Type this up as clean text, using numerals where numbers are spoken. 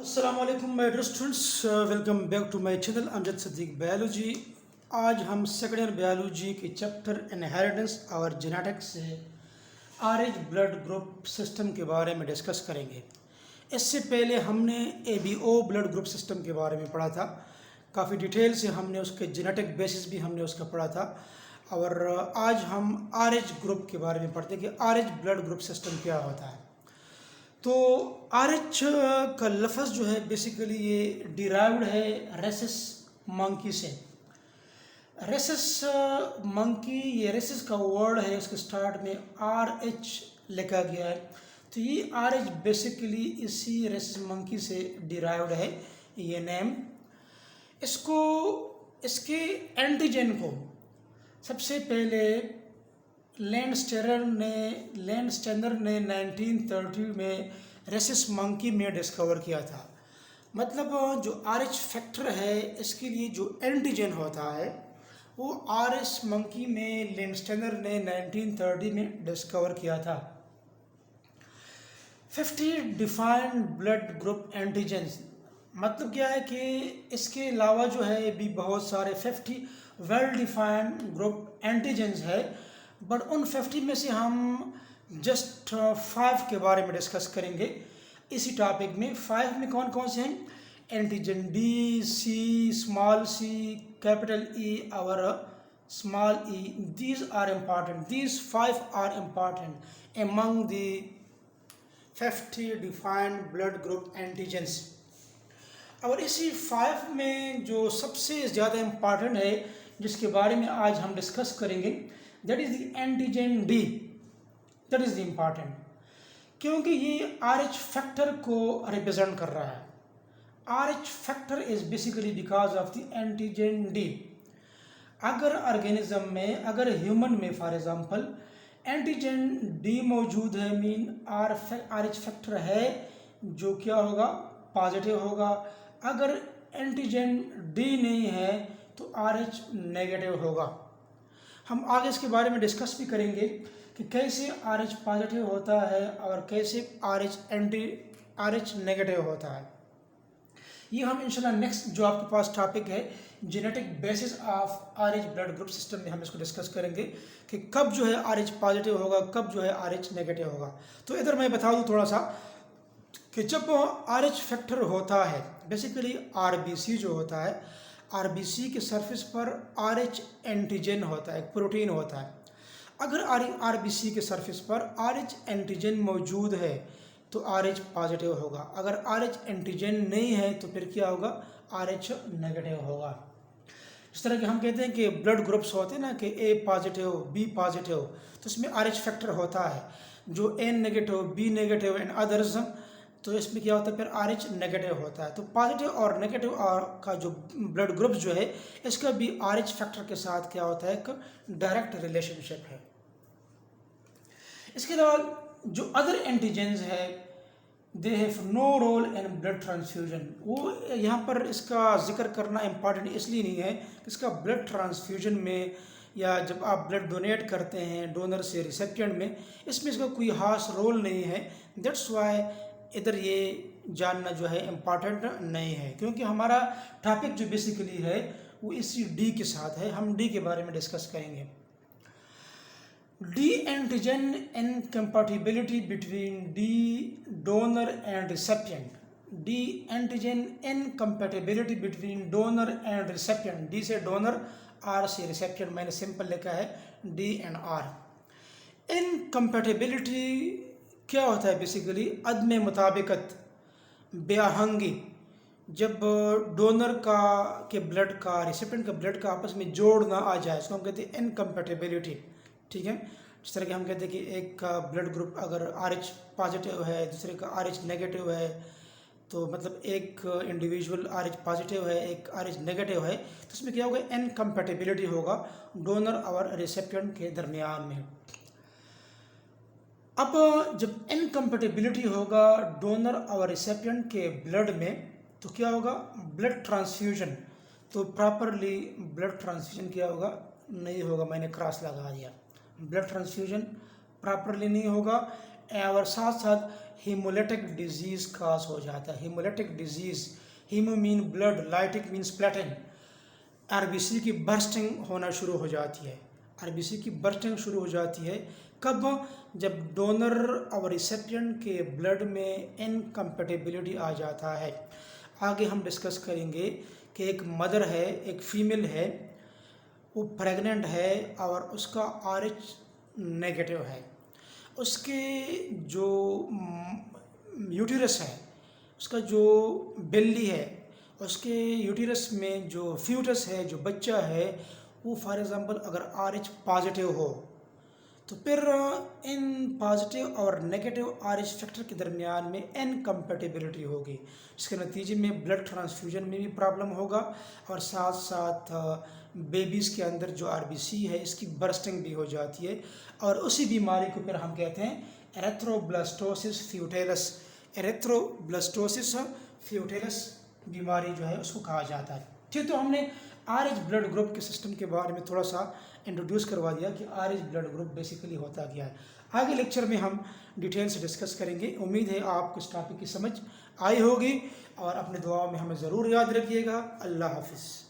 अस्सलामुअलैकुम my dear students, welcome back to my channel Amjad Siddique biology. आज हम सेकेंड ईयर बायोलॉजी के चैप्टर इनहेरिटेंस और जेनेटिक्स से आरएच ब्लड ग्रुप सिस्टम के बारे में डिस्कस करेंगे। इससे पहले हमने एबीओ ब्लड ग्रुप सिस्टम के बारे में पढ़ा था। काफ़ी डिटेल से हमने उसके जेनेटिक बेसिस भी हमने उसका पढ़ा था। और आज हम आरएच ग्रुप के बारे में पढ़ते हैं कि आरएच ब्लड ग्रुप सिस्टम क्या होता है। तो आरएच का लफ्ज़ जो है बेसिकली ये डिराइव्ड है रेसिस मंकी से। रेसिस मंकी, ये रेसिस का वर्ड है, उसके स्टार्ट में आर एच लिखा गया है। तो ये आर एच बेसिकली इसी रेसिस मंकी से डिराइव्ड है ये नेम। इसको, इसके एंटीजन को सबसे पहले लैंडस्टेनर ने 1930 में रेसिस मंकी में डिस्कवर किया था। मतलब जो आरएच फैक्टर है इसके लिए जो एंटीजन होता है वो आरएच मंकी में लैंडस्टेनर ने 1930 में डिस्कवर किया था। 50 डिफाइंड ब्लड ग्रुप एंटीजन्स, मतलब क्या है कि इसके अलावा जो है भी बहुत सारे 50 वेल डिफाइंड ग्रुप एंटीजन्स है, बट उन 50 में से हम जस्ट 5 के बारे में डिस्कस करेंगे इसी टॉपिक में। 5 में कौन कौन से हैं? Antigen B, C, small C, capital E और small E. These are important, these 5 are important among the 50 defined blood group antigens. और इसी 5 में जो सबसे ज़्यादा इम्पॉर्टेंट है जिसके बारे में आज हम डिस्कस करेंगे, that is the antigen D. That is the important, क्योंकि ये आरएच फैक्टर को रिप्रेजेंट कर रहा है। RH factor is basically because of the antigen D. अगर ऑर्गेनिज्म में, अगर ह्यूमन में फॉर एग्जांपल एंटीजन डी मौजूद है, मीन आरएच फैक्टर है, जो क्या होगा? पॉजिटिव होगा। अगर एंटीजन डी नहीं है तो आरएच नेगेटिव होगा। हम आगे इसके बारे में डिस्कस भी करेंगे कि कैसे आरएच पॉजिटिव होता है और कैसे आरएच नेगेटिव होता है। ये हम इंशाल्लाह नेक्स्ट जो आपके पास टॉपिक है genetic basis of RH blood group system में हम इसको डिस्कस करेंगे कि कब जो है आरएच पॉजिटिव होगा, कब जो है आरएच नेगेटिव होगा। तो इधर मैं बता दूँ थोड़ा सा कि जब आरएच फैक्टर होता है, बेसिकली आरबीसी जो होता है, आरबीसी के सरफेस पर आरएच एंटीजन होता है, एक प्रोटीन होता है। अगर आरबीसी के सरफेस पर आरएच एंटीजन मौजूद है तो आरएच पॉजिटिव होगा। अगर आरएच एंटीजन नहीं है तो फिर क्या होगा? आरएच नेगेटिव होगा। इस तरह के हम कहते हैं कि ब्लड ग्रुप्स होते हैं ना, कि ए पॉजिटिव, बी पॉजिटिव, तो इसमें आरएच फैक्टर होता है। जो एन negative, B negative and others, तो इसमें क्या होता है? फिर आरएच नेगेटिव होता है। तो पॉजिटिव और नेगेटिव का जो ब्लड ग्रुप जो है इसका भी आरएच फैक्टर के साथ क्या होता है? एक डायरेक्ट रिलेशनशिप है। इसके अलावा जो अदर एंटीजेंस है, they have no role in blood transfusion. वो यहाँ पर इसका जिक्र करना इम्पॉर्टेंट इसलिए नहीं है कि इसका ब्लड ट्रांसफ्यूजन में या जब आप ब्लड डोनेट करते हैं डोनर से रिसिपिएंट में, इसमें इसका कोई खास रोल नहीं है। दैट्स वाई इधर ये जानना जो है इम्पॉर्टेंट नहीं है, क्योंकि हमारा टॉपिक जो बेसिकली है वो इसी डी के साथ है। हम डी के बारे में डिस्कस करेंगे। D antigen incompatibility between D donor and recipient. D antigen incompatibility between donor and recipient. D से डोनर, आर से रिसिपिएंट, मैंने सिंपल लिखा है डी एंड आर। इनकम्पैटिबिलिटी क्या होता है? बेसिकली अदम मुताबिकत, बेआहंगी। जब डोनर का के ब्लड का, रिसिपिएंट का ब्लड का आपस में जोड़ ना आ जाए, इसको हम कहते हैं इनकम्पैटिबिलिटी। ठीक है, जिस तरह के हम कहते हैं कि एक का ब्लड ग्रुप अगर आरएच पॉजिटिव है, दूसरे का आरएच नेगेटिव है, तो मतलब एक इंडिविजुअल आरएच पॉजिटिव है, एक आरएच नेगेटिव है, तो इसमें क्या होगा? इनकम्पैटिबिलिटी होगा डोनर और रिसिपिएंट के दरमियान में। अब जब इनकम्पैटिबिलिटी होगा डोनर और रिसिपिएंट के ब्लड में, तो क्या होगा? Blood transfusion. तो प्रॉपरली ब्लड ट्रांसफ्यूजन क्या होगा? नहीं होगा। मैंने क्रॉस लगा दिया। ब्लड ट्रांसफ्यूजन प्रॉपरली नहीं होगा और साथ साथ हीमोलिटिक डिजीज़ काज हो जाता है। Hemolytic disease, hemo mean blood, lytic mean splatting, RBC की बर्स्टिंग होना शुरू हो जाती है। आरबीसी की बर्स्टिंग शुरू हो जाती है कब? जब डोनर और रिसेप्टेंट के ब्लड में इनकम्पेटिबिलिटी आ जाता है। आगे हम डिस्कस करेंगे कि एक मदर है, एक फीमेल है, वो प्रेग्नेंट है और उसका RH नेगेटिव है। उसके जो यूटिरस है, उसका जो बेली है, उसके यूटिरस में जो फ्यूटस है, जो बच्चा है, वो फॉर एग्ज़ाम्पल अगर RH पॉजिटिव हो तो फिर इन पॉजिटिव और नेगेटिव RH फैक्टर के दरमियान में इनकम्पेटिबिलिटी होगी। इसके नतीजे में ब्लड ट्रांसफ्यूजन में भी प्रॉब्लम होगा और साथ साथ बेबीज़ के अंदर जो आरबीसी है इसकी बर्स्टिंग भी हो जाती है और उसी बीमारी को फिर हम कहते हैं एरेथ्रोब्लास्टोसिस फ्यूटेलस। एरेथ्रोब्लास्टोसिस फ्यूटेलस बीमारी जो है उसको कहा जाता है। ठीक, तो हमने RH ब्लड ग्रुप के सिस्टम के बारे में थोड़ा सा इंट्रोड्यूस करवा दिया कि RH ब्लड ग्रुप बेसिकली होता क्या है। आगे लेक्चर में हम डिटेल से डिस्कस करेंगे। उम्मीद है आपको इस टॉपिक की समझ आई होगी और अपने दुआओं में हमें ज़रूर याद रखिएगा। अल्लाह हाफिज़।